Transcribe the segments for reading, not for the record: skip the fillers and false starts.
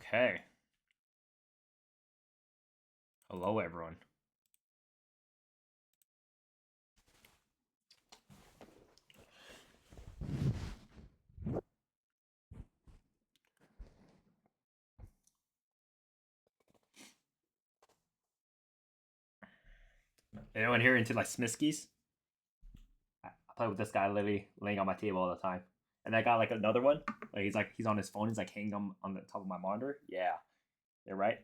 Okay. Hello, everyone. Anyone here into like Smiskies? I play with this guy literally laying on my table all the time. And I got like another one. He's on his phone. He's like hanging on the top of my monitor. Yeah, you're right.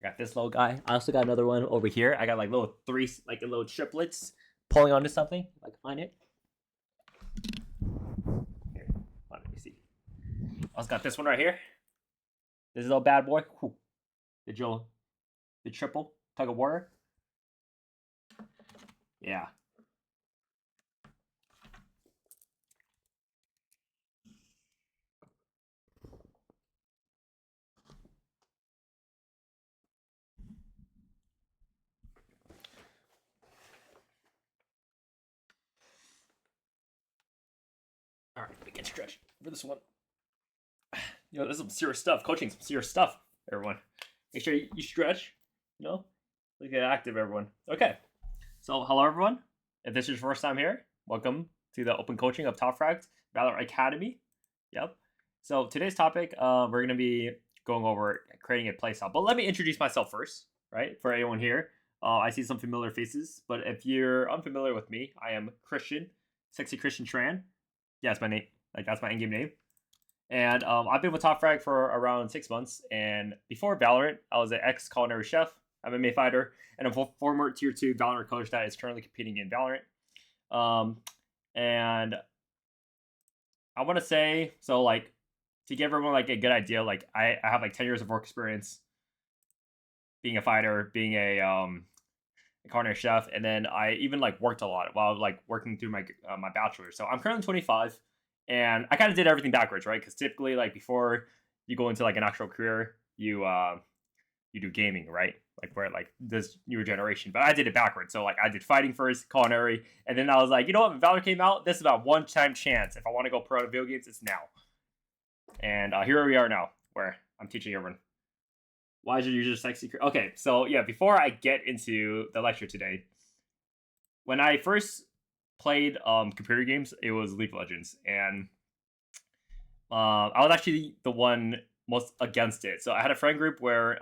I got this little guy. I also got another one over here. I got like little little triplets pulling onto something like on it. Here, let me see. I also got this one right here. This little bad boy. Whew. The triple tug of war. Yeah. All right, we can stretch for this one. This is some serious stuff. Coaching some serious stuff, everyone. Make sure you stretch. Let's get active, everyone. Okay. So, hello, everyone. If this is your first time here, welcome to the open coaching of Top Frag Valoran Academy. Yep. So today's topic, we're going to be going over creating a playstyle. But let me introduce myself first, right? For anyone here, I see some familiar faces. But if you're unfamiliar with me, I am Christian, SexyChristian Tran. Yeah, that's my name. That's my in-game name. And I've been with Top Frag for around 6 months. And before Valorant, I was an ex-culinary chef, MMA fighter, and a former Tier 2 Valorant coach that is currently competing in Valorant. And I want to say, so to give everyone a good idea, I have 10 years of work experience being a fighter, being a culinary chef, and then I even worked a lot while working through my my bachelor. So I'm currently 25, and I kind of did everything backwards, right? Because typically, before you go into an actual career, you do gaming, right? Where this newer generation. But I did it backwards. So I did fighting first, culinary, and then I was like, you know what? When Valor came out, this is about one-time chance. If I want to go pro in video games, it's now. And here we are now, where I'm teaching everyone. Why is your user sexy? Okay, so yeah, before I get into the lecture today, when I first played computer games, it was League of Legends, and I was actually the one most against it. So I had a friend group where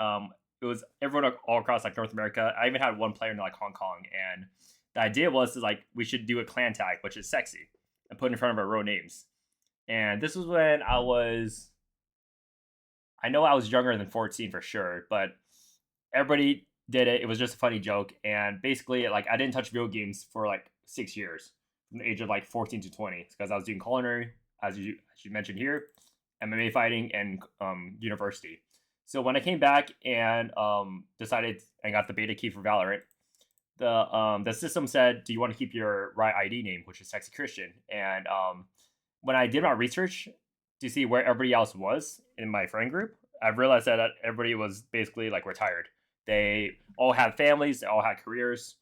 it was everyone all across North America. I even had one player in Hong Kong, and the idea was we should do a clan tag, which is sexy, and put in front of our real names. And this was when I know I was younger than 14 for sure, but everybody did it. It was just a funny joke, and basically I didn't touch video games for 6 years, from the age of 14 to 20, because I was doing culinary, as you mentioned here, MMA fighting, and university. So when I came back and decided and got the beta key for Valorant, the system said, "Do you want to keep your right ID name, which is SexyChristian?" And when I did my research to see where everybody else was in my friend group, I realized that everybody was basically retired. They all had families, they all had careers,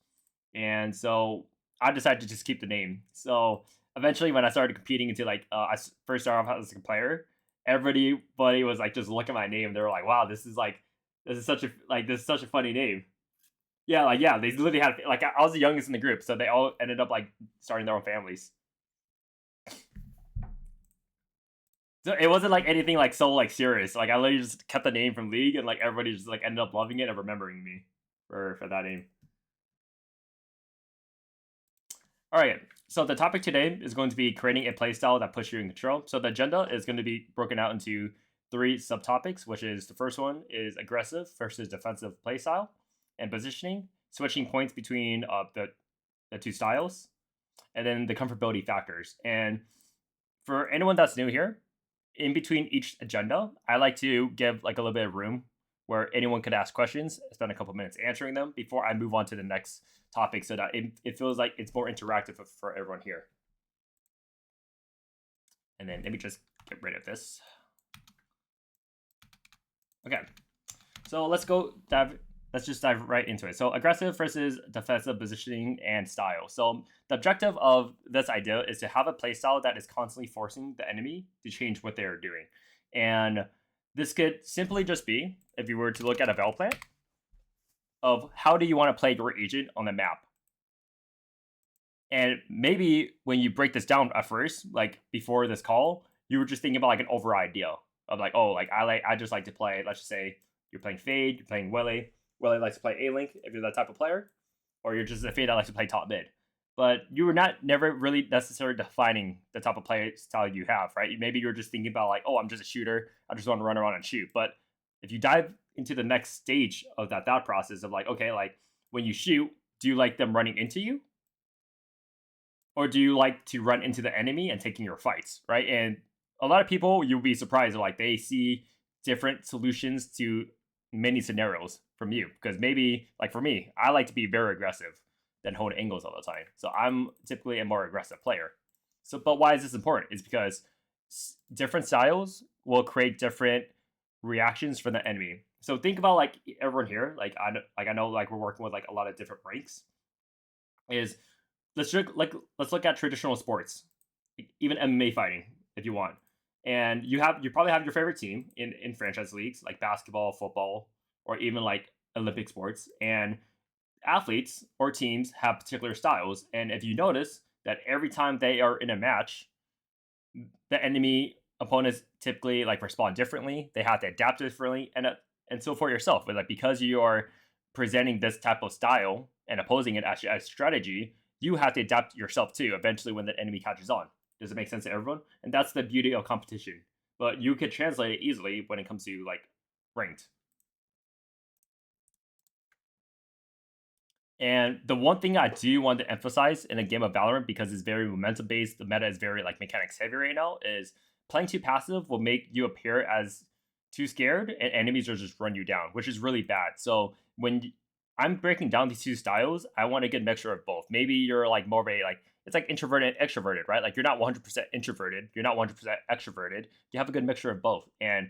and so I decided to just keep the name. So eventually, when I started competing into I first started off as a player, everybody was just look at my name. They were like, "Wow, this is such a funny name." Yeah, they literally had I was the youngest in the group, so they all ended up starting their own families. So it wasn't anything so serious. I literally just kept the name from League, and everybody just ended up loving it and remembering me for that name. All right. So the topic today is going to be creating a playstyle that puts you in control. So the agenda is going to be broken out into 3 subtopics, which is the first one is aggressive versus defensive playstyle, and positioning, switching points between the 2 styles, and then the comfortability factors. And for anyone that's new here, in between each agenda, I like to give a little bit of room where anyone could ask questions, spend a couple minutes answering them before I move on to the next topic, so that it feels like it's more interactive for everyone here. And then let me just get rid of this. Okay, so let's just dive right into it. So aggressive versus defensive positioning and style. So the objective of this idea is to have a playstyle that is constantly forcing the enemy to change what they are doing. And this could simply just be, if you were to look at a Val plan, of how do you want to play your agent on the map. And maybe when you break this down at first, like before this call, you were just thinking about like an over idea of like, oh, like I just like to play, let's just say you're playing Fade, you're playing Willie. Willie likes to play A-Link if you're that type of player, or you're just a Fade that likes to play top mid. But you were never really necessarily defining the type of play style you have, right? Maybe you're just thinking about like, oh, I'm just a shooter. I just want to run around and shoot. But if you dive into the next stage of that thought process of like, okay, like when you shoot, do you like them running into you? Or do you like to run into the enemy and taking your fights, right? And a lot of people, you'll be surprised, like they see different solutions to many scenarios from you. Because maybe, like for me, I like to be very aggressive than hold angles all the time. So I'm typically a more aggressive player. So, but why is this important? It's because different styles will create different reactions from the enemy. So think about like everyone here, like I know like we're working with like a lot of different ranks. Is let's look at traditional sports, even MMA fighting, if you want. And you probably have your favorite team in franchise leagues like basketball, football, or even like Olympic sports. And athletes or teams have particular styles. And if you notice that every time they are in a match, the enemy opponents typically like respond differently. They have to adapt differently, and so for yourself, but like because you are presenting this type of style and opposing it as strategy, you have to adapt yourself too. Eventually, when the enemy catches on, does it make sense to everyone? And that's the beauty of competition. But you could translate it easily when it comes to like ranked. And the one thing I do want to emphasize in a game of Valorant, because it's very momentum based, the meta is very like mechanics heavy right now, is playing too passive will make you appear as too scared, and enemies will just run you down, which is really bad. So when I'm breaking down these two styles, I want a good mixture of both. Maybe you're like more of a like it's like introverted and extroverted, right? Like you're not 100% introverted, you're not 100% extroverted. You have a good mixture of both, and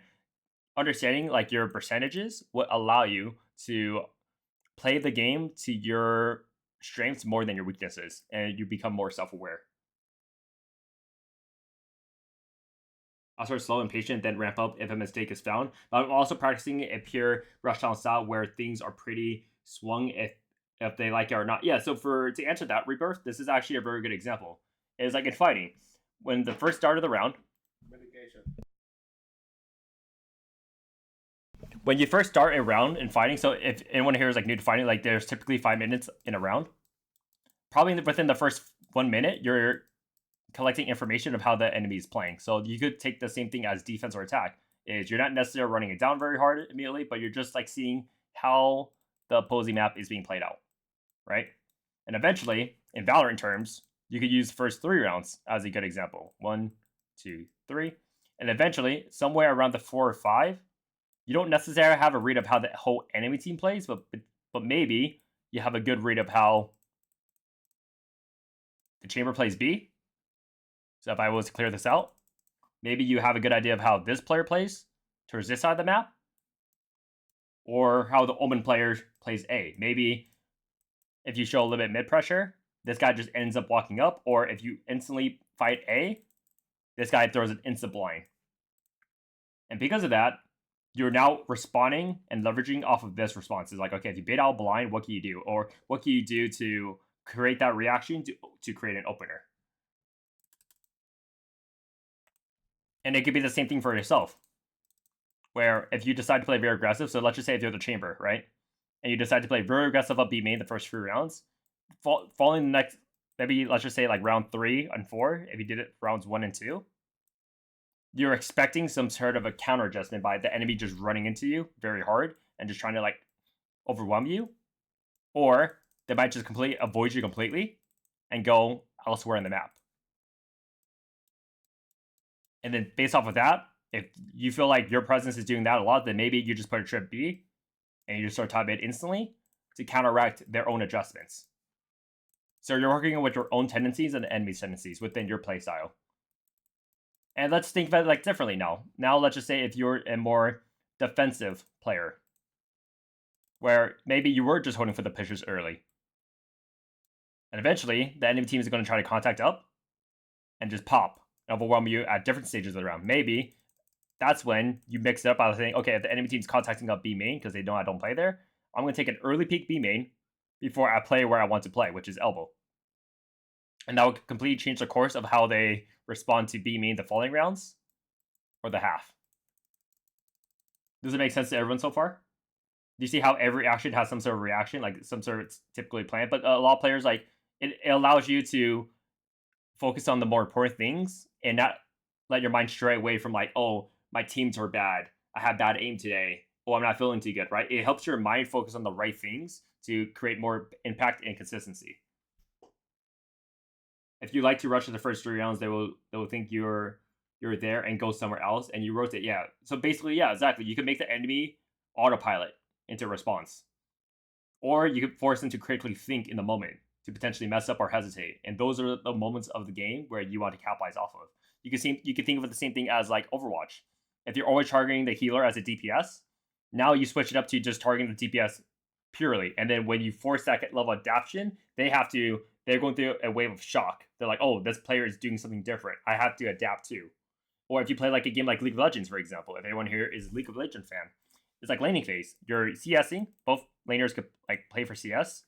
understanding like your percentages will allow you to play the game to your strengths more than your weaknesses, and you become more self-aware. I'll start slow and patient, then ramp up if a mistake is found. But I'm also practicing a pure rushdown style where things are pretty swung if they like it or not. Yeah, so to answer that, Rebirth, this is actually a very good example. It's like in fighting, when the first start of the round, mitigation. When you first start a round in fighting, so if anyone here is like new to fighting, like there's typically 5 minutes in a round. Probably within the first 1 minute, you're collecting information of how the enemy is playing. So you could take the same thing as defense or attack. Is you're not necessarily running it down very hard immediately, but you're just like seeing how the opposing map is being played out, right? And eventually, in Valorant terms, you could use the first 3 rounds as a good example. 1, 2, 3. And eventually, somewhere around the 4 or 5, you don't necessarily have a read of how the whole enemy team plays, but maybe you have a good read of how the chamber plays B. So if I was to clear this out, maybe you have a good idea of how this player plays towards this side of the map, or how the Omen player plays A. Maybe if you show a little bit mid pressure, this guy just ends up walking up, or if you instantly fight A, this guy throws an instant blind. And because of that, you're now responding and leveraging off of this response. It's like, okay, if you bait out blind, what can you do? Or what can you do to create that reaction to create an opener? And it could be the same thing for yourself, where if you decide to play very aggressive, so let's just say if you're the chamber, right? And you decide to play very aggressive up B main the first 3 rounds, following the next, maybe let's just say like round 3 and 4, if you did it rounds 1 and 2, you're expecting some sort of a counter adjustment by the enemy just running into you very hard and just trying to like overwhelm you. Or they might just completely avoid you completely and go elsewhere in the map. And then based off of that, if you feel like your presence is doing that a lot, then maybe you just put a trip B and you just start top mid instantly to counteract their own adjustments. So you're working with your own tendencies and the enemy's tendencies within your playstyle. And let's think about it like differently now. Now let's just say if you're a more defensive player, where maybe you were just holding for the pitches early. And eventually, the enemy team is going to try to contact up and just pop and overwhelm you at different stages of the round. Maybe that's when you mix it up by saying, okay, if the enemy team's contacting up B main because they know I don't play there, I'm going to take an early peek B main before I play where I want to play, which is elbow. And that will completely change the course of how they respond to B main the following rounds or the half. Does it make sense to everyone so far? Do you see how every action has some sort of reaction, like some sort of typically planned? But a lot of players, like, it allows you to focus on the more important things and not let your mind stray away from like, oh, my teams are bad. I had bad aim today. Oh, I'm not feeling too good, right? It helps your mind focus on the right things to create more impact and consistency. If you like to rush to the first 3 rounds, they will think you're there and go somewhere else, and you rotate. Yeah. So basically, yeah, exactly. You can make the enemy autopilot into response, or you could force them to critically think in the moment to potentially mess up or hesitate. And those are the moments of the game where you want to capitalize off of. You can think of it the same thing as like Overwatch. If you're always targeting the healer as a DPS, now you switch it up to just targeting the DPS purely. And then when you force that level of adaptation, they're going through a wave of shock. They're like, oh, this player is doing something different. I have to adapt too. Or if you play like a game like League of Legends, for example, if anyone here is a League of Legends fan, it's like laning phase. You're CSing. Both laners could like play for CS.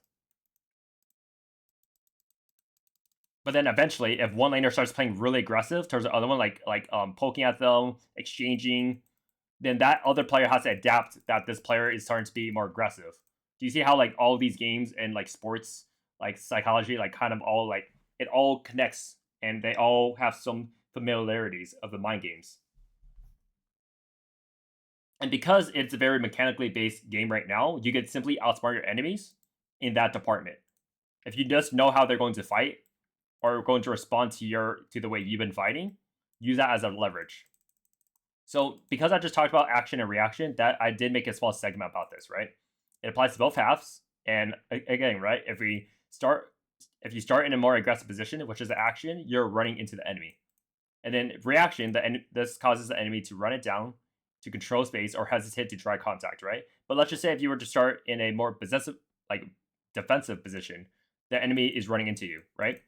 But then eventually, if one laner starts playing really aggressive towards the other one, like poking at them, exchanging, then that other player has to adapt that this player is starting to be more aggressive. Do you see how like all these games and like sports, like psychology, like kind of all like it all connects and they all have some familiarities of the mind games. And because it's a very mechanically based game right now, you can simply outsmart your enemies in that department. If you just know how they're going to fight or going to respond to the way you've been fighting, use that as a leverage. So because I just talked about action and reaction, that I did make a small segment about this, right? It applies to both halves. And again, right, if you start in a more aggressive position, which is the action, you're running into the enemy. And then reaction, this causes the enemy to run it down, to control space, or hesitate to try contact, right? But let's just say if you were to start in a more possessive, like defensive position, the enemy is running into you, right?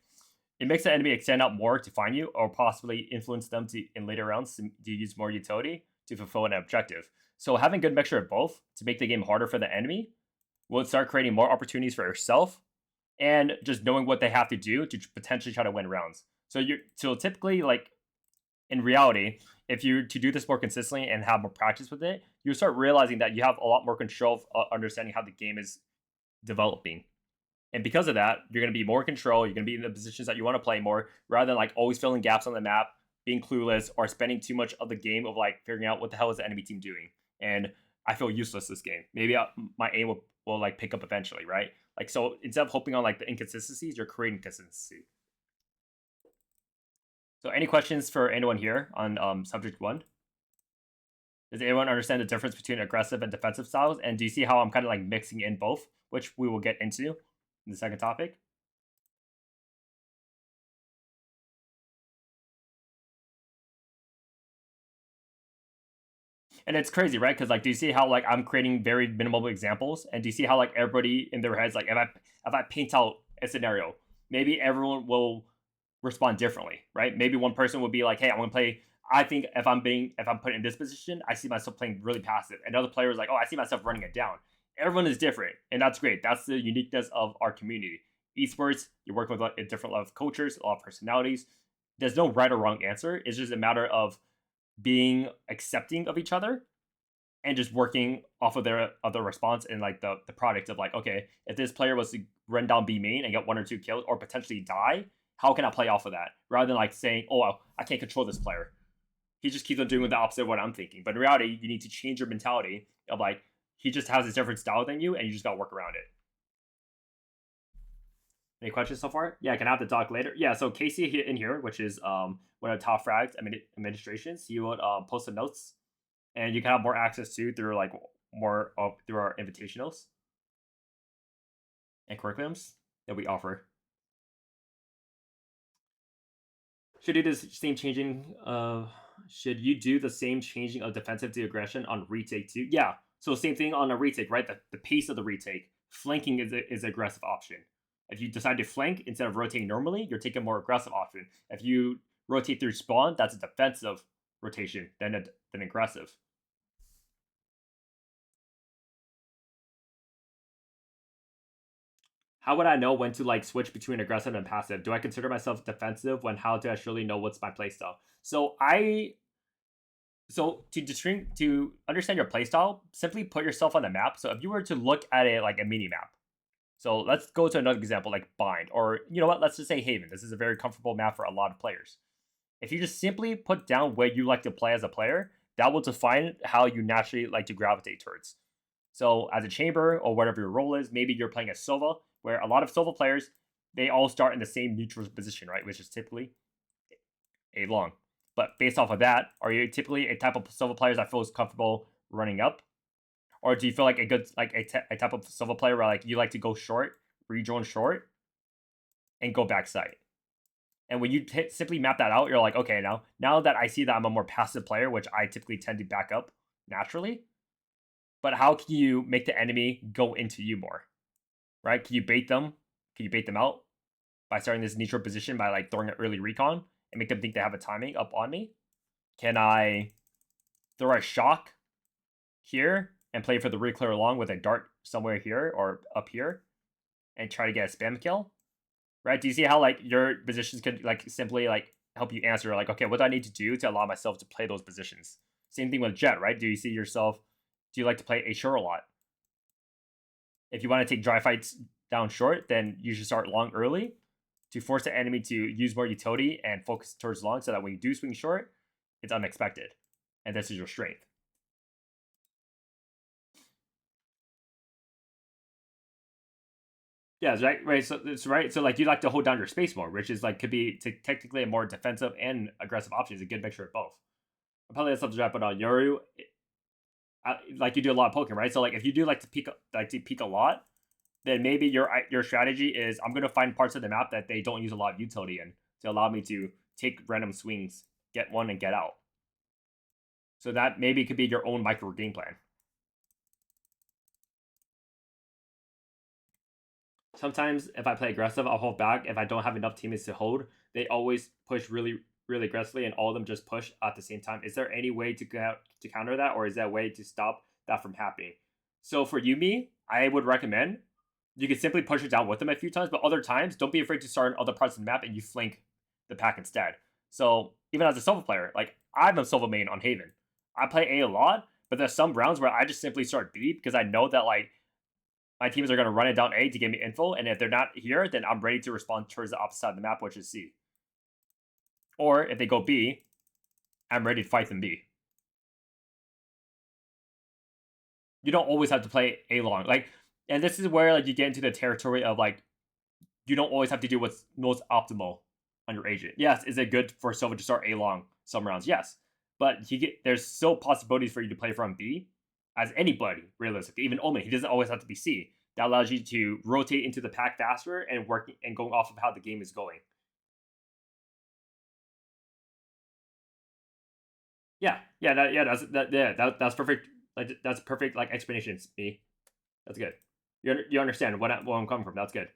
It makes the enemy extend out more to find you, or possibly influence them in later rounds to use more utility to fulfill an objective. So having a good mixture of both to make the game harder for the enemy will start creating more opportunities for yourself, and just knowing what they have to do to potentially try to win rounds. So typically, like in reality, if you to do this more consistently and have more practice with it, you start realizing that you have a lot more control of understanding how the game is developing. And because of that, you're going to be more in control. You're going to be in the positions that you want to play more, rather than like always filling gaps on the map, being clueless, or spending too much of the game of like figuring out what the hell is the enemy team doing. And I feel useless this game. Maybe my aim will like pick up eventually, right? Like, so instead of hoping on like the inconsistencies, you're creating consistency. So any questions for anyone here on subject 1? Does anyone understand the difference between aggressive and defensive styles? And do you see how I'm kind of like mixing in both, which we will get into in the second topic? And it's crazy, right? Because like, do you see how like I'm creating very minimal examples, and do you see how like everybody in their heads, like if I paint out a scenario, maybe everyone will respond differently, right? Maybe one person would be like, "Hey, I'm gonna play." I think if I'm put in this position, I see myself playing really passive. Another player is like, "Oh, I see myself running it down." Everyone is different, and that's great. That's the uniqueness of our community. Esports, you're working with a different level of cultures, a lot of personalities. There's no right or wrong answer. It's just a matter of being accepting of each other and just working off of the response and like the product of like, okay, if this player was to run down B main and get 1 or 2 kills or potentially die, how can I play off of that? Rather than like saying, oh, I can't control this player. He just keeps on doing the opposite of what I'm thinking. But in reality, you need to change your mentality of like, he just has a different style than you, and you just got to work around it. Any questions so far? Yeah, I can have the talk later. Yeah, so Casey in here, which is one of the top Frags administrations, he would post the notes, and you can have more access to through like more through our invitationals and curriculums that we offer. Should you do the same changing? Should you do the same changing of defensive to aggression on retake too? Yeah. So same thing on a retake, right? The pace of the retake. Flanking is an aggressive option. If you decide to flank instead of rotating normally, you're taking a more aggressive option. If you rotate through spawn, that's a defensive rotation than aggressive. How would I know when to like switch between aggressive and passive? Do I consider myself defensive when how do I surely know what's my playstyle? So to understand your playstyle, simply put yourself on the map. So if you were to look at it like a mini map, so let's go to another example like Bind, or you know what, let's just say Haven. This is a very comfortable map for a lot of players. If you just simply put down where you like to play as a player, that will define how you naturally like to gravitate towards. So as a chamber or whatever your role is, maybe you're playing a Sova, where a lot of Sova players, they all start in the same neutral position, right? Which is typically a long. But based off of that, are you typically a type of Sova player that feels comfortable running up? Or do you feel like a good a type of Sova player where like you like to go short, rejoin short, and go backside? And when you simply map that out, you're like, okay, now that I see that I'm a more passive player, which I typically tend to back up naturally, but how can you make the enemy go into you more? Right? Can you bait them? Can you bait them out by starting this neutral position by like throwing an early recon and make them think they have a timing up on me? Can I throw a shock here and play for the really clear along with a dart somewhere here or up here and try to get a spam kill? Right? Do you see how like your positions could like simply like help you answer like, okay, what do I need to do to allow myself to play those positions? Same thing with Jet, right? Do you see yourself? Do you like to play a short a lot? If you want to take dry fights down short, then you should start long early to force the enemy to use more utility and focus towards long, so that when you do swing short, it's unexpected, and this is your strength. Yeah, right. So it's right. So like you like to hold down your space more, which is like could be technically a more defensive and aggressive option. It's a good mixture of both. I'm probably have to drop it on Yoru. Like you do a lot of poking, right? So like if you do like to peek a lot, then maybe your strategy is I'm gonna find parts of the map that they don't use a lot of utility in to allow me to take random swings, get one and get out. So that maybe could be your own micro game plan. Sometimes if I play aggressive, I'll hold back. If I don't have enough teammates to hold, they always push really, really aggressively, and all of them just push at the same time. Is there any way to counter that, or is there a way to stop that from happening? So for Yumi, I would recommend you can simply push it down with them a few times, but other times, don't be afraid to start in other parts of the map and you flank the pack instead. So even as a Sova player, like I'm a Sova main on Haven. I play A lot, but there's some rounds where I just simply start B because I know that like my teams are going to run it down A to give me info, and if they're not here, then I'm ready to respond towards the opposite side of the map, which is C. Or if they go B, I'm ready to fight them B. You don't always have to play A long. Like, and this is where like you get into the territory of like you don't always have to do what's most optimal on your agent. Yes, is it good for Silva to start A long some rounds? Yes. But there's still possibilities for you to play from B as anybody, realistically. Even Omen, he doesn't always have to be C. That allows you to rotate into the pack faster and working and going off of how the game is going. That's perfect. Like that's perfect. Like explanations. Me, that's good. You understand where I'm coming from. That's good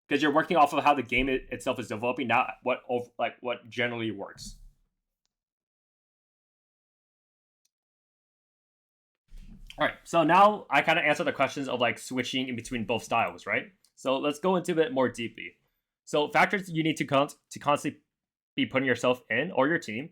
because you're working off of how the game itself is developing, not what generally works. All right, so now I kind of answer the questions of like switching in between both styles, right? So let's go into it more deeply. So factors you need to constantly be putting yourself in or your team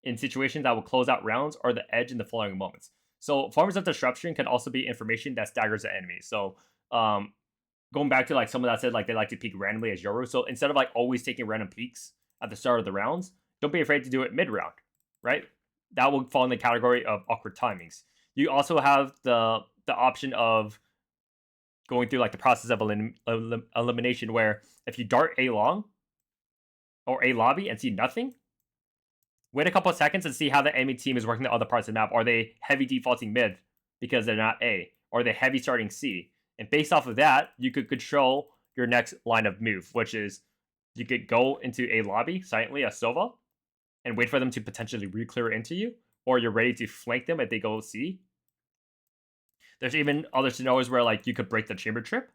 in situations that will close out rounds or the edge in the following moments. So forms of disruption can also be information that staggers the enemy. So going back to like someone that said like they like to peek randomly as Yoru. So instead of like always taking random peeks at the start of the rounds, don't be afraid to do it mid round, right? That will fall in the category of awkward timings. You also have the option of going through like the process of elimination, where if you dart A long or A lobby and see nothing, wait a couple of seconds and see how the enemy team is working the other parts of the map. Are they heavy defaulting mid because they're not A? Or are they heavy starting C? And based off of that, you could control your next line of move, which is you could go into a lobby silently as Sova and wait for them to potentially re-clear into you, or you're ready to flank them if they go C. There's even other scenarios where like you could break the chamber trip,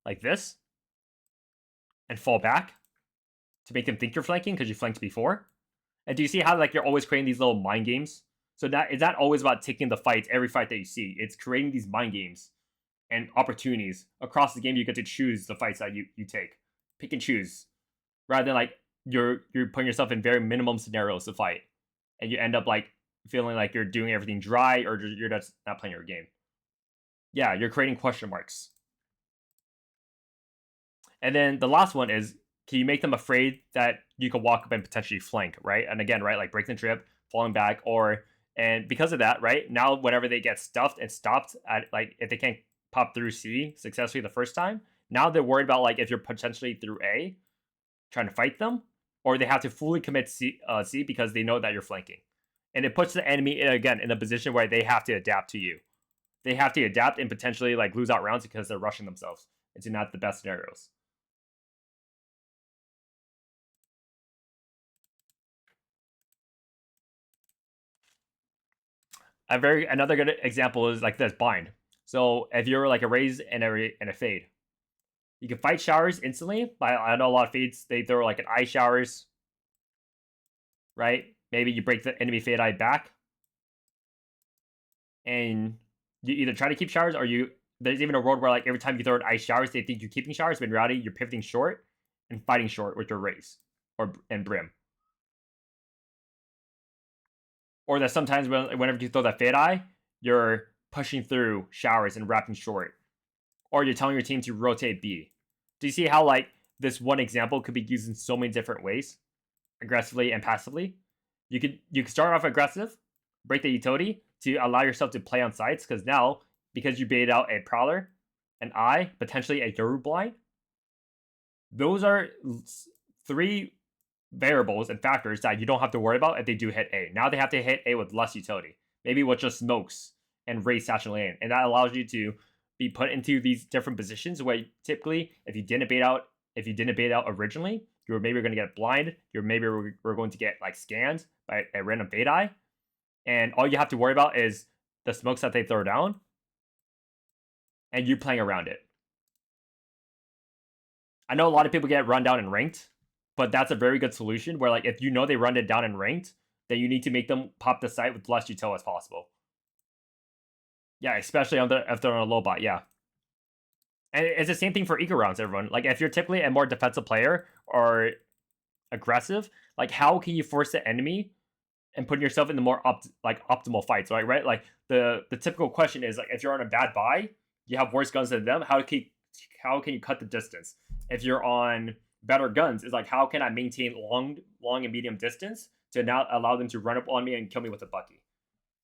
like this, and fall back to make them think you're flanking because you flanked before. And do you see how like you're always creating these little mind games? So that it's not always about taking the fights, every fight that you see. It's creating these mind games and opportunities across the game. You get to choose the fights that you take, pick and choose, rather than like you're putting yourself in very minimum scenarios to fight, and you end up like feeling like you're doing everything dry or you're just not playing your game. Yeah, you're creating question marks. And then the last one is, can you make them afraid that you could walk up and potentially flank, right? And again, right, like breaking the trip, falling back, or and because of that, right, now whenever they get stuffed and stopped at like if they can't pop through C successfully the first time, now they're worried about like if you're potentially through A trying to fight them, or they have to fully commit C because they know that you're flanking. And it puts the enemy again in a position where they have to adapt to you. They have to adapt and potentially like lose out rounds because they're rushing themselves into not the best scenarios. Another good example is like this bind. So if you're like a raise and a fade, you can fight showers instantly. I know a lot of fades they throw like an eye showers, right? Maybe you break the enemy fade eye back, and you either try to keep showers or you. There's even a world where like every time you throw an ice showers, they think you're keeping showers, but in reality you're pivoting short and fighting short with your raise and brim. Or that sometimes whenever you throw that fade eye, you're pushing through showers and wrapping short, or you're telling your team to rotate B. Do you see how like this one example could be used in so many different ways, aggressively and passively? You could start off aggressive, break the utility to allow yourself to play on sites, because now because you bait out a prowler, an eye, potentially a Yoru blind, those are three variables and factors that you don't have to worry about if they do hit A. Now they have to hit A with less utility, maybe with just smokes and raise satchel lane, and that allows you to be put into these different positions where typically if you didn't bait out originally, you were maybe going to get blind, you're maybe we're going to get like scanned by a random bait eye, and all you have to worry about is the smokes that they throw down and you playing around it. I know a lot of people get run down in ranked, but that's a very good solution where like if you know they run it down in ranked, then you need to make them pop the site with less util as possible. Yeah, especially if they're on a low bot, yeah. And it's the same thing for eco rounds, everyone. Like if you're typically a more defensive player or aggressive, like how can you force the enemy and put yourself in the more optimal fights, right? Like the typical question is like if you're on a bad buy, you have worse guns than them. How can you cut the distance? If you're on better guns, it's like how can I maintain long and medium distance to now allow them to run up on me and kill me with a bucky?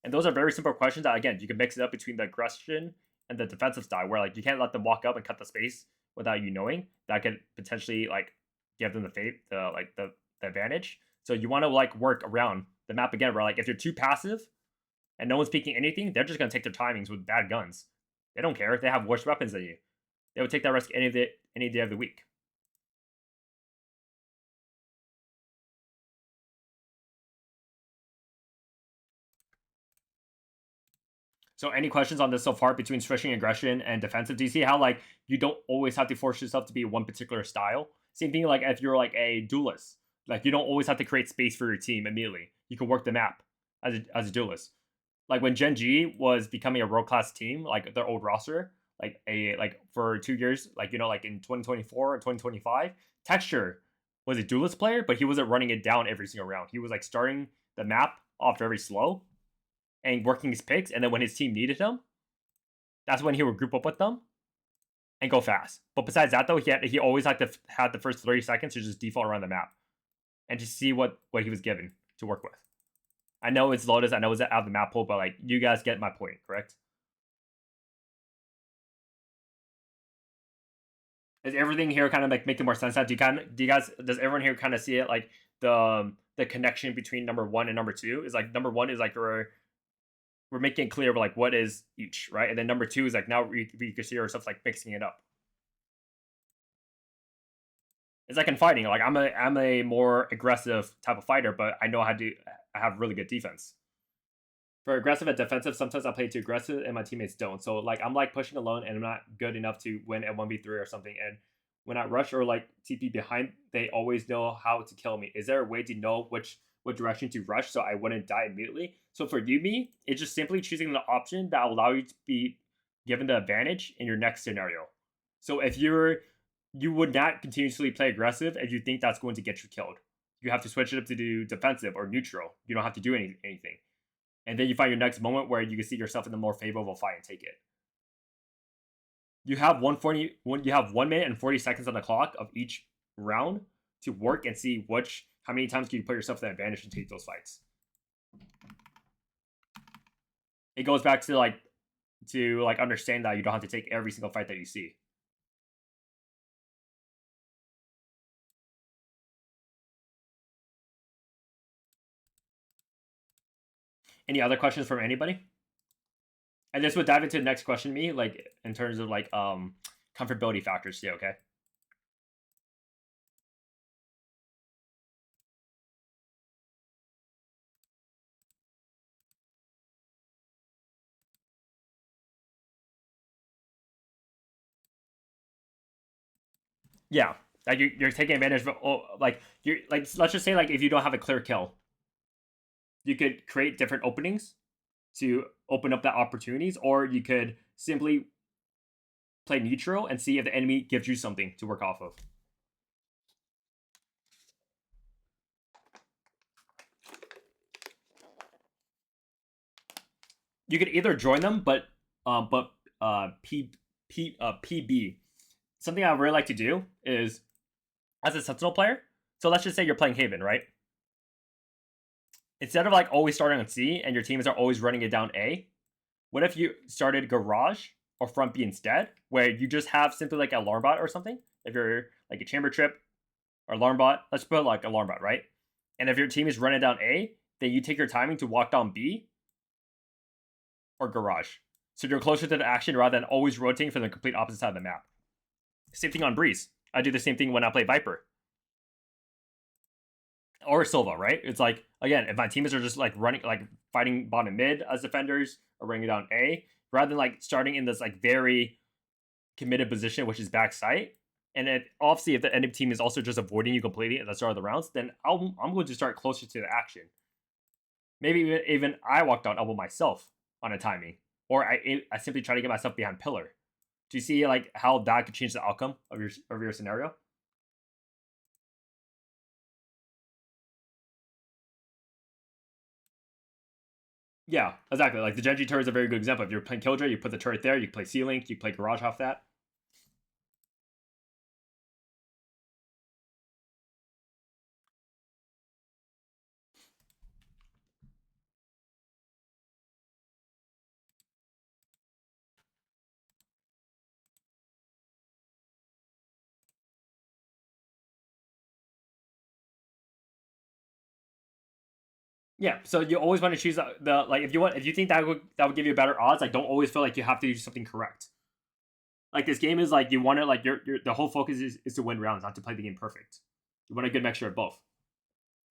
And those are very simple questions that again you can mix it up between the aggression and the defensive style, where like you can't let them walk up and cut the space without you knowing. That could potentially like give them the advantage. So you want to like work around the map again, where like if you're too passive and no one's peeking anything, they're just gonna take their timings with bad guns. They don't care. They have worse weapons than you. They would take that risk any day of the week. So any questions on this so far between switching aggression and defensive? Do you see how like you don't always have to force yourself to be one particular style? Same thing like if you're like a duelist. Like you don't always have to create space for your team immediately. You can work the map as a duelist. Like when Gen G was becoming a world class team, like their old roster, like for 2 years, like like in 2024 and 2025, Texture was a duelist player, but he wasn't running it down every single round. He was like starting the map off very slow and working his picks, and then when his team needed him, that's when he would group up with them and go fast. But besides that, though, he always had to have the first 30 seconds to just default around the map and just see what he was given to work with. I know it's Lotus, I know it's out of the map pool, but like you guys get my point, correct? Is everything here kind of like making more sense now? Does everyone here kind of see it like the connection between number one and number two? Is like number one is like we're making it clear like what is each, right? And then number two is like now we can see ourselves like mixing it up. It's like in fighting, like I'm a more aggressive type of fighter, but I know how to have really good defense. For aggressive and defensive, sometimes I play too aggressive and my teammates don't. So like I'm like pushing alone and I'm not good enough to win a 1v3 or something. And when I rush or like TP behind, they always know how to kill me. Is there a way to know what direction to rush so I wouldn't die immediately? So for Yumi, it's just simply choosing the option that will allow you to be given the advantage in your next scenario. So if you would not continuously play aggressive if you think that's going to get you killed. You have to switch it up to do defensive or neutral. You don't have to do anything. And then you find your next moment where you can see yourself in the more favorable fight and take it. You have 1 minute and 40 seconds on the clock of each round to work and see how many times can you put yourself in the advantage to take those fights. It goes back to understand that you don't have to take every single fight that you see. Any other questions from anybody? And this would dive into the next question, me, like in terms of like comfortability factors too, okay? Yeah. Like you're taking advantage of let's just say like if you don't have a clear kill, you could create different openings to open up that opportunities, or you could simply play neutral and see if the enemy gives you something to work off of. You could either join them, but PB. Something I really like to do is, as a Sentinel player, so let's just say you're playing Haven, right? Instead of like always starting on C and your teams are always running it down A, what if you started Garage or Front B instead, where you just have simply like an alarm bot or something? If you're like a Chamber Trip or alarm bot, let's put like alarm bot, right? And if your team is running down A, then you take your timing to walk down B or Garage. So you're closer to the action rather than always rotating from the complete opposite side of the map. Same thing on Breeze. I do the same thing when I play Viper. Or Silva, right? It's like, again, if my teammates are just like running, like fighting bottom mid as defenders or running down A, rather than like starting in this like very committed position, which is backside. And obviously, if the enemy team is also just avoiding you completely at the start of the rounds, then I'm going to start closer to the action. Maybe even I walk down elbow myself on a timing, or I simply try to get myself behind pillar. Do you see like how that could change the outcome of your scenario? Yeah, exactly. Like the Genji turret is a very good example. If you're playing Killjoy, you put the turret there. You can play C-Link. You can play Garage off that. Yeah, so you always want to choose the like if you think that would give you better odds, like don't always feel like you have to do something correct. Like this game is like you want to like your the whole focus is to win rounds, not to play the game perfect. You want a good mixture of both.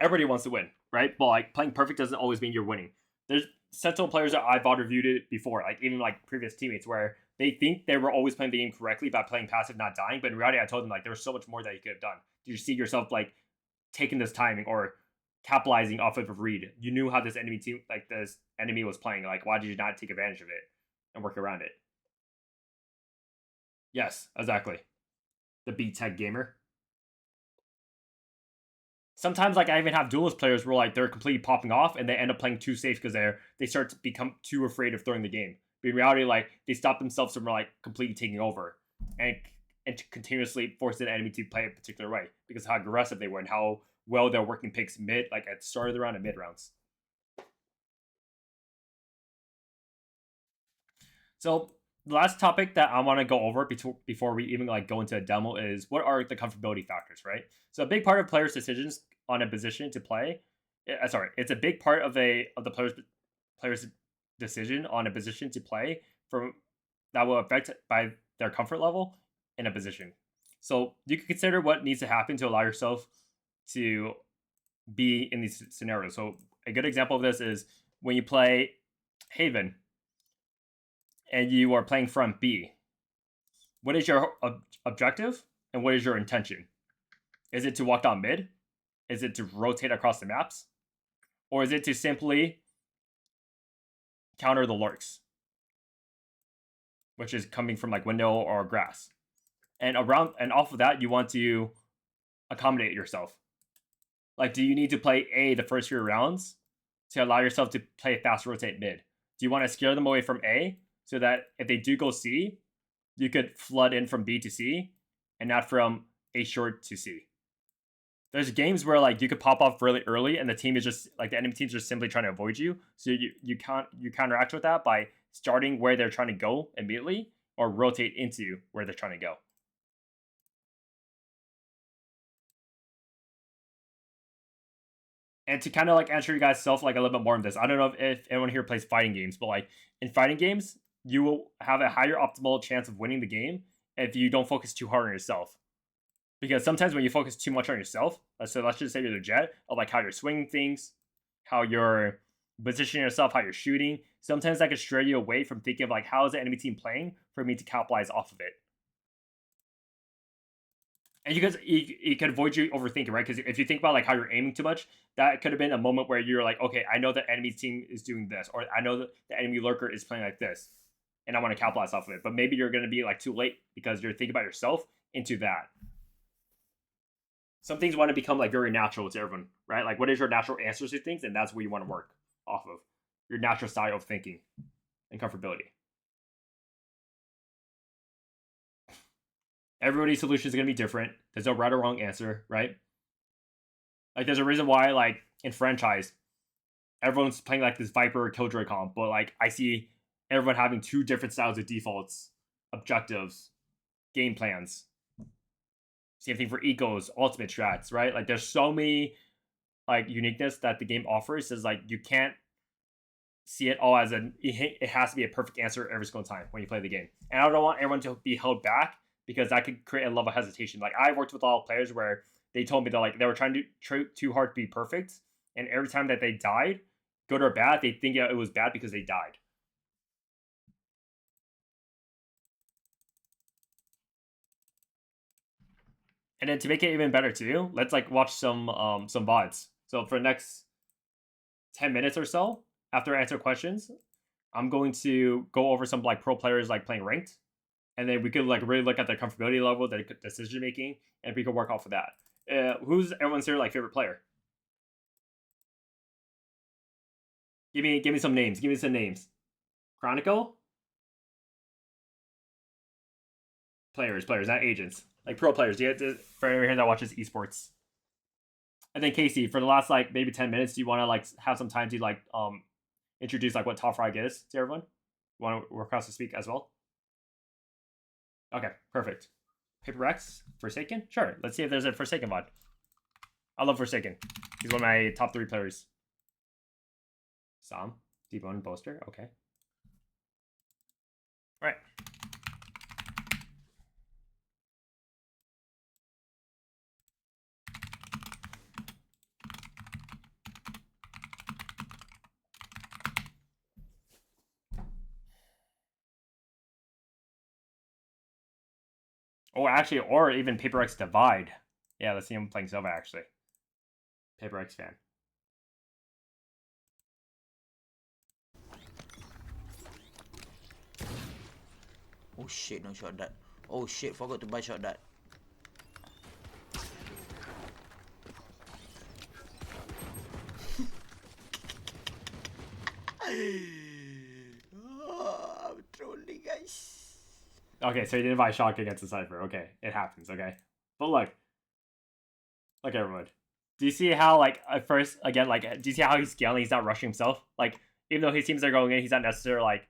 Everybody wants to win, right? But like playing perfect doesn't always mean you're winning. There's Sentinel players that I've reviewed it before, like even like previous teammates, where they think they were always playing the game correctly by playing passive, not dying. But in reality, I told them like there was so much more that you could have done. Did you see yourself like taking this timing or capitalizing off of a read? You knew how this enemy was playing. Like, why did you not take advantage of it and work around it? Yes, exactly. The beat tech gamer. Sometimes like I even have duelist players where like they're completely popping off and they end up playing too safe because they start to become too afraid of throwing the game. But in reality, like they stop themselves from like completely taking over and to continuously force the enemy to play a particular way because of how aggressive they were and how well they're working picks mid, like at the start of the round and mid rounds. So the last topic that I want to go over before we even like go into a demo is what are the comfortability factors, right? So a big part of players' decisions on a position to play, it's a big part of the player's decision on a position to play from that will affect by their comfort level in a position. So you can consider what needs to happen to allow yourself to be in these scenarios. So a good example of this is when you play Haven and you are playing front B. What is your objective and what is your intention? Is it to walk down mid? Is it to rotate across the maps? Or is it to simply counter the lurks, which is coming from like window or grass? And off of that, you want to accommodate yourself. Like, do you need to play A the first few rounds to allow yourself to play fast rotate mid? Do you want to scare them away from A so that if they do go C, you could flood in from B to C and not from A short to C? There's games where like you could pop off really early and the team is just like the enemy team's just simply trying to avoid you. So you counteract with that by starting where they're trying to go immediately or rotate into where they're trying to go. And to kind of like answer you guys self like a little bit more on this, I don't know if anyone here plays fighting games, but like in fighting games, you will have a higher optimal chance of winning the game if you don't focus too hard on yourself. Because sometimes when you focus too much on yourself, so let's just say you're the jet, of like how you're swinging things, how you're positioning yourself, how you're shooting, sometimes that could stray you away from thinking of like, how is the enemy team playing for me to capitalize off of it? And you can avoid you overthinking, right? Because if you think about like how you're aiming too much, that could have been a moment where you're like, okay, I know the enemy team is doing this, or I know that the enemy lurker is playing like this, and I want to capitalize off of it. But maybe you're going to be like too late because you're thinking about yourself into that. Some things want to become like very natural to everyone, right? Like, what is your natural answers to things, and that's what you want to work off of, your natural style of thinking and comfortability. Everybody's solution is going to be different. There's no right or wrong answer, right? Like, there's a reason why, like, in franchise, everyone's playing, like, this Viper Killjoy comp, but, like, I see everyone having two different styles of defaults, objectives, game plans. Same thing for ecos, ultimate strats, right? Like, there's so many, like, uniqueness that the game offers. Is like, you can't see it all as it has to be a perfect answer every single time when you play the game. And I don't want everyone to be held back, because that could create a level of hesitation. Like, I worked with all players where they told me that like they were trying to try too hard to be perfect, and every time that they died, good or bad, they think it was bad because they died. And then to make it even better too, let's like watch some VODs. So for the next 10 minutes or so, after I answer questions, I'm going to go over some like pro players like playing ranked. And then we could like really look at their comfortability level, their decision making, and we could work off of that. Who's everyone's here like favorite player? Give me some names. Give me some names. Chronicle? Players, not agents. Like pro players. Do you have to, for everyone here that watches esports? And then Casey, for the last like maybe 10 minutes, do you want to like have some time to like introduce like what top frag is to everyone? You want to work across to speak as well? Okay, perfect. Paper Rex, Forsaken? Sure. Let's see if there's a Forsaken mod. I love Forsaken. He's one of my top 3 players. Sam, Debone, Boaster. Okay. All right. Or actually, or even Paper X Divide. Yeah, let's see him playing Silva actually. Paper X fan. Oh shit, no shot that. Oh shit, forgot to buy shot that. Oh, I'm trolling, guys. Okay, so he didn't buy Shock against the Cypher. Okay, it happens, okay? But look, everyone. Do you see how, like, at first, again, like, do you see how he's scaling? He's not rushing himself? Like, even though his teams are going in, he's not necessarily, like,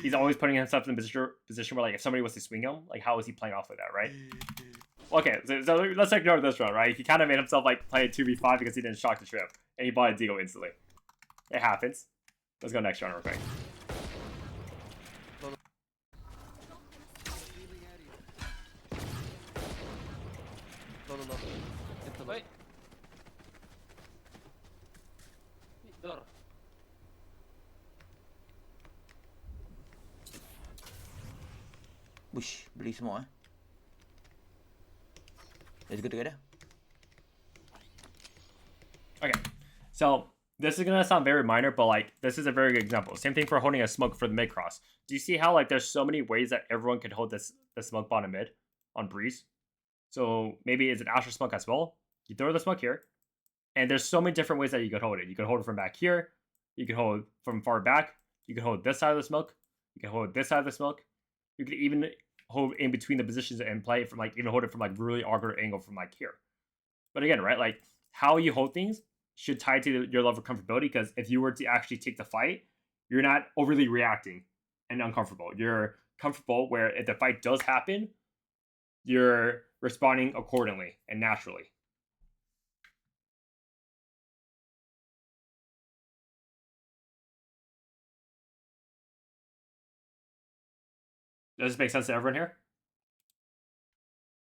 he's always putting himself in a position where, like, if somebody was to swing him, like, how is he playing off of that, right? Okay, so let's ignore this one, right? He kind of made himself, like, play a 2v5 because he didn't shock the trip. And he bought a Deagle instantly. It happens. Let's go next round real quick. Wait. Door. Bush, beli semua. Let's go together. Okay, so this is gonna sound very minor, but like this is a very good example. Same thing for holding a smoke for the mid cross. Do you see how like there's so many ways that everyone could hold the smoke bottom mid on Breeze? So maybe it's an Asher smoke as well. You throw the smoke here, and there's so many different ways that you could hold it. You could hold it from back here. You could hold it from far back. You could hold this side of the smoke. You can hold this side of the smoke. You could even hold in between the positions and play from like even hold it from like really awkward angle from like here. But again, right, like how you hold things should tie to your level of comfortability, because if you were to actually take the fight, you're not overly reacting and uncomfortable. You're comfortable where if the fight does happen, you're responding accordingly and naturally. Does this make sense to everyone here?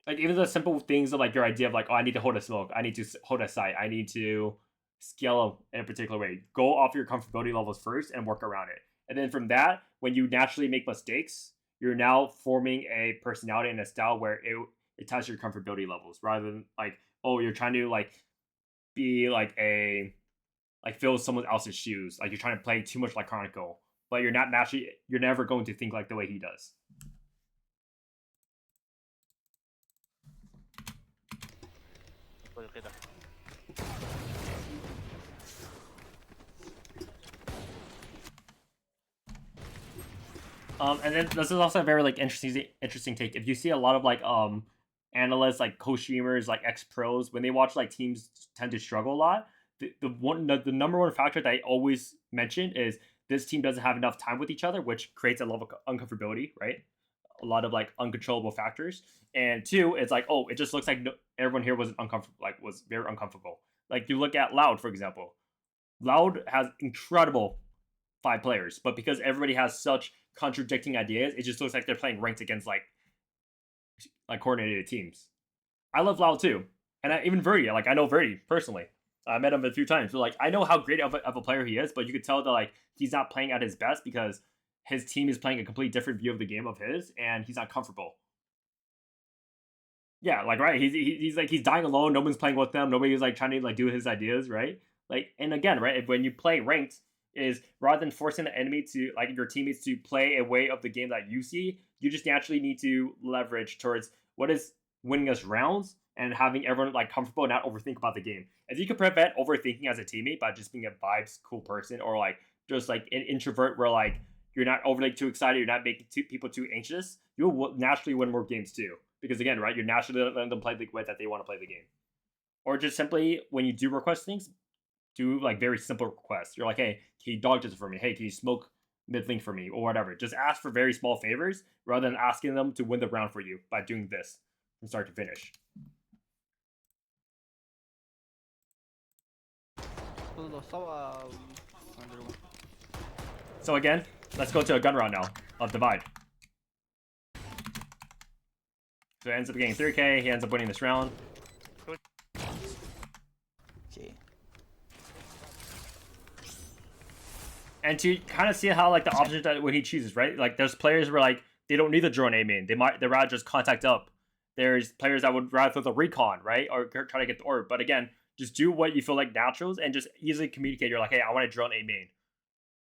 Like even the simple things of like your idea of like, oh, I need to hold a smoke, I need to hold a sight, I need to scale up in a particular way. Go off your comfortability levels first and work around it. And then from that, when you naturally make mistakes, you're now forming a personality and a style where it ties your comfortability levels, rather than like, oh, you're trying to like be like a like fill someone else's shoes. Like you're trying to play too much like Chronicle, but you're not naturally, you're never going to think like the way he does. Boleh kita. And then this is also a very like interesting take. If you see a lot of like analysts, like co-streamers, like ex-pros, when they watch like teams tend to struggle a lot, the number one factor that I always mention is this team doesn't have enough time with each other, which creates a level of uncomfortability, right? A lot of like uncontrollable factors. And two, it's like, oh, it just looks like everyone here was uncomfortable, like was very uncomfortable. Like you look at Loud, for example. Loud has incredible 5 players, but because everybody has such contradicting ideas, it just looks like they're playing ranked against like coordinated teams. I love Loud too, and even Verdi. Like I know Verdi personally. I met him a few times. So like I know how great of a player he is, but you could tell that like he's not playing at his best because his team is playing a complete different view of the game of his, and he's not comfortable. Yeah, like right, he's like he's dying alone. No one's playing with them. Nobody's like trying to like do his ideas, right? Like, and again, right, when you play ranked, is rather than forcing the enemy to like your teammates to play a way of the game that you see, you just naturally need to leverage towards what is winning us rounds and having everyone like comfortable and not overthink about the game. If you can prevent overthinking as a teammate by just being a vibes cool person, or like just like an introvert where like you're not overly too excited, you're not making people too anxious, you'll naturally win more games too. Because again, right, you're naturally letting them play the way that they want to play the game. Or just simply when you do request things, do like very simple requests. You're like, hey, can you dog this for me? Hey, can you smoke mid link for me, or whatever? Just ask for very small favors rather than asking them to win the round for you by doing this from start to finish. So again, let's go to a gun round now of Divide. So it ends up getting 3K. He ends up winning this round. Okay. And to kind of see how like the options that when he chooses, right? Like there's players where like they don't need the drone A main. They'd rather just contact up. There's players that would rather throw the recon, right? Or try to get the orb. But again, just do what you feel like naturals and just easily communicate. You're like, hey, I want to drone A main.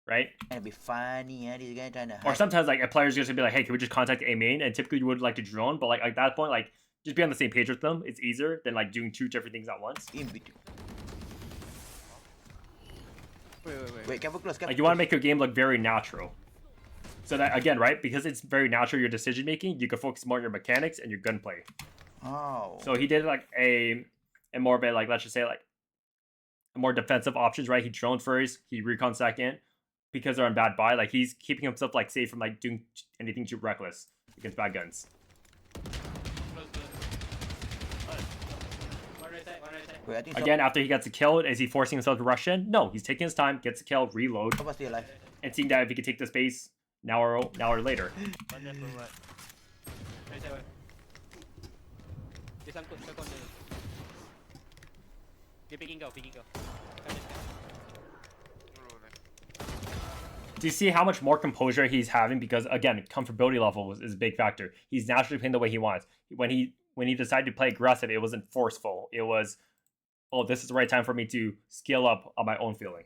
Right? Trying to be funny, this guy trying to hide. Or sometimes like a player's just gonna be like, hey, can we just contact A main? And typically you would like to drone, but like at that point, like just be on the same page with them. It's easier than like doing 2 different things at once. In between. Wait. Wait, careful close, careful. Like you want to make your game look very natural. So that again, right? Because it's very natural your decision making, you can focus more on your mechanics and your gunplay. Oh. So he did like a more of a like, let's just say like a more defensive options, right? He droned first, he recon second. Because they're on bad buy, like he's keeping himself like safe from like doing anything too reckless against bad guns. Wait, I think Again, after he gets a kill, is he forcing himself to rush in? No, he's taking his time, gets a kill, reload, Someone's still alive. and seeing that if he can take the space now or later. Dia sangkut ke corner. Dia picking kau. Do you see how much more composure he's having? Because again, comfortability level is a big factor. He's naturally playing the way he wants. When he when he decided to play aggressive, it wasn't forceful. It was, oh, this is the right time for me to scale up on my own feeling.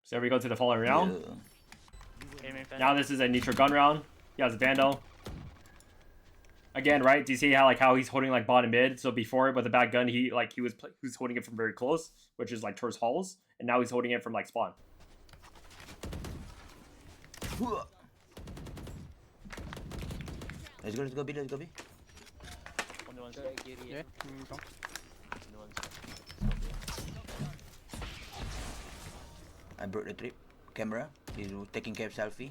So we go to the following round. Now this is a neutral gun round. He has Vandal. Again, right? Do you see how he's holding like bottom mid? So before with the back gun, he was holding it from very close, which is like towards halls, and now he's holding it from like spawn. Let's go B, let's go B. Yeah. I broke the trip. Camera. He's taking cap selfie.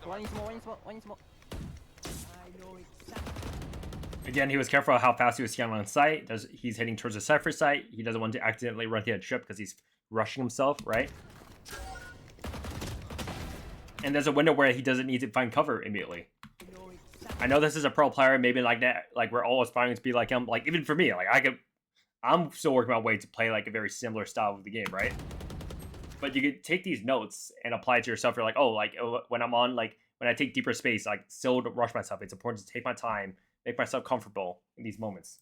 One smoke. Again, he was careful how fast he was scanning on site. He's heading towards the Cypher site. He doesn't want to accidentally run through a trip because he's rushing himself, right? And there's a window where he doesn't need to find cover immediately. I know this is a pro player, maybe like that, like we're all aspiring to be like him. Like even for me, like I'm still working my way to play like a very similar style of the game, right? But you could take these notes and apply it to yourself. You're like, oh, like when I'm on, like when I take deeper space, like still don't rush myself. It's important to take my time, make myself comfortable in these moments.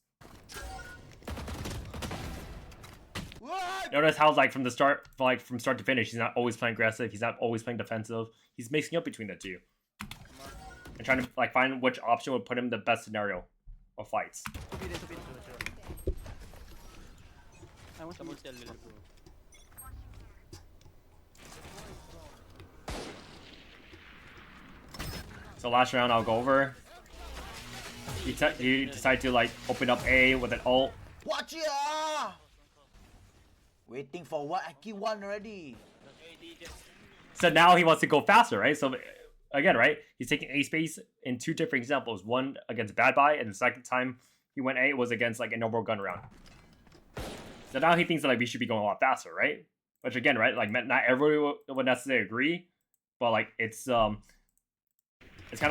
Notice how like from start to finish, he's not always playing aggressive. He's not always playing defensive. He's mixing up between the two and trying to like find which option would put him in the best scenario of fights. So last round I'll go over. He decided to like open up A with an ult. Watch ya! Waiting for what? I keep one already. So now he wants to go faster, right? So again, right? He's taking A space in two different examples. One against Bad Buy, and the second time he went A was against like a normal gun round. So now he thinks that like we should be going a lot faster, right? Which again, right? Like not everyone would necessarily agree, but like it's kind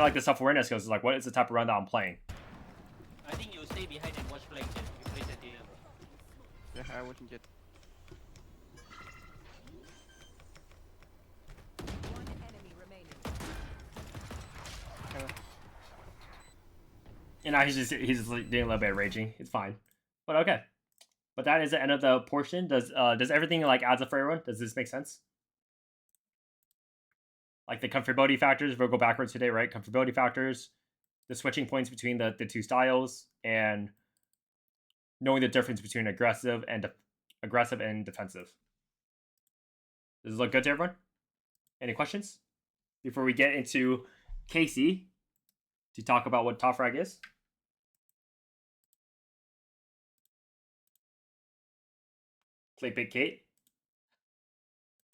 of like the self-awareness goes like, what is the type of round that I'm playing? I think you stay behind and watch flank. You play the deal. Yeah, I wouldn't get. One enemy remaining. And now he's just like doing a little bit of raging. It's fine, but okay. But that is the end of the portion. Does everything like adds up for everyone? Does this make sense? Like the comfortability factors, we'll go backwards today, right? Comfortability factors, the switching points between the two styles, and knowing the difference between aggressive and defensive. Does this look good to everyone? Any questions before we get into Casey to talk about what Top Frag is? Play Big Kate.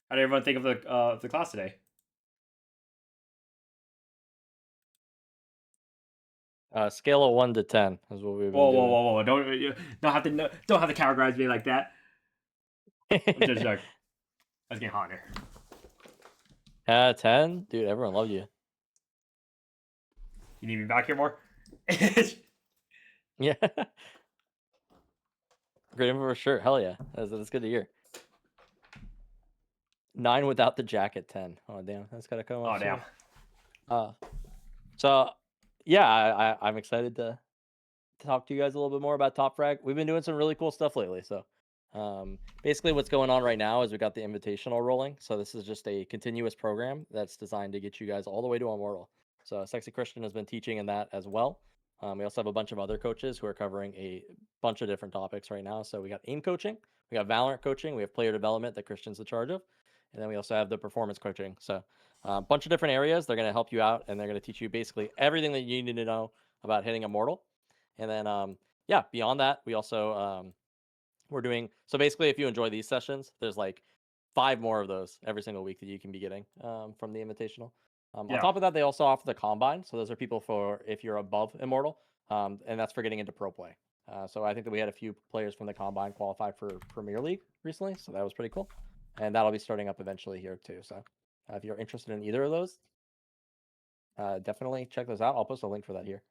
How did everyone think of the class today? Scale of 1 to 10 is what we've been doing. Whoa! Don't have to categorize me like that. I'm just joking. That's getting hot here. 10, dude. Everyone loved you. You need me back here more. Yeah. Great info for sure. Hell yeah. That's good to hear. 9 without the jacket. 10. Oh damn, that's gotta come up. Oh damn. So yeah, I'm excited to talk to you guys a little bit more about Top Frag. We've been doing some really cool stuff lately. So basically what's going on right now is we got the invitational rolling. So this is just a continuous program that's designed to get you guys all the way to Immortal. So SexyChristian has been teaching in that as well. We also have a bunch of other coaches who are covering a bunch of different topics right now. So we got aim coaching, we got Valorant coaching, we have player development that Christian's in charge of, and then we also have the performance coaching. So a bunch of different areas. They're going to help you out, and they're going to teach you basically everything that you need to know about hitting Immortal. And then, yeah, beyond that, we also we're doing, so basically if you enjoy these sessions, there's like 5 more of those every single week that you can be getting from the Invitational. On top of that, they also offer the Combine. So those are people for if you're above Immortal, and that's for getting into pro play. So I think that we had a few players from the Combine qualify for Premier League recently, so that was pretty cool. And that'll be starting up eventually here too. So if you're interested in either of those, definitely check those out. I'll post a link for that here.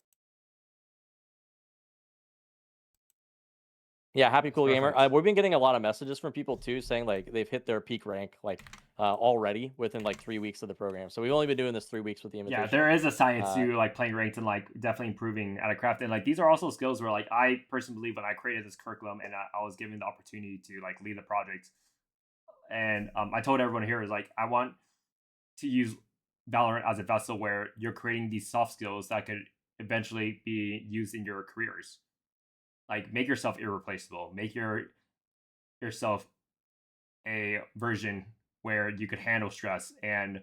Yeah, happy cool gamer. perfect. We've been getting a lot of messages from people too, saying like they've hit their peak rank like already within like 3 weeks of the program. So we've only been doing this 3 weeks with the invitation. Yeah, there is a science to like playing ranked and like definitely improving at a craft. And like these are also skills where like I personally believe when I created this curriculum and I was given the opportunity to like lead the project, and I told everyone here is like I want to use Valorant as a vessel where you're creating these soft skills that could eventually be used in your careers. Like make yourself irreplaceable. Make yourself a version where you could handle stress and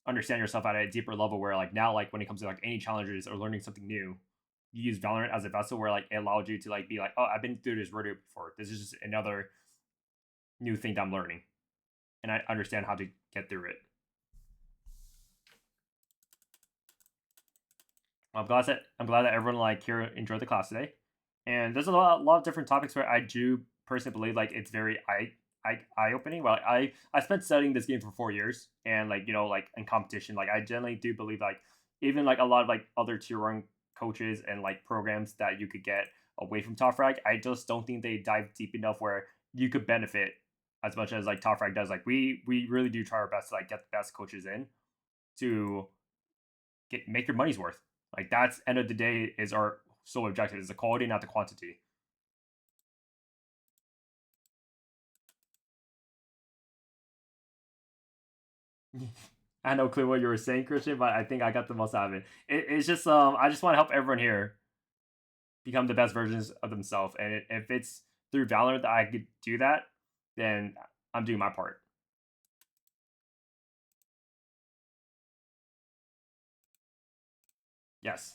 understand yourself at a deeper level where like now like when it comes to like any challenges or learning something new, you use Valorant as a vessel where like it allowed you to like be like, oh, I've been through this rodeo before. This is just another new thing that I'm learning. And I understand how to get through it. I'm glad that everyone like here enjoyed the class today. And there's a lot of different topics where I do personally believe like it's very eye opening. Well, I spent studying this game for 4 years, and like like in competition, like I generally do believe like even like a lot of like other tier 1 coaches and like programs that you could get away from Top Frag, I just don't think they dive deep enough where you could benefit as much as like Top Frag does. Like we really do try our best to like get the best coaches in to make your money's worth. Like that's end of the day is our sole objective, is the quality, not the quantity. I had no clue what you were saying, Christian, but I think I got the most out of it. It's just I just want to help everyone here become the best versions of themselves, and if it's through Valorant that I could do that, then I'm doing my part. Yes.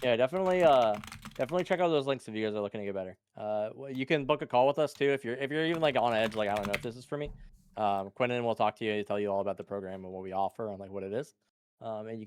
Yeah, definitely check out those links if you guys are looking to get better. You can book a call with us too if you're even like on edge, like I don't know if this is for me. Quentin will talk to you, tell you all about the program and what we offer and like what it is. And you can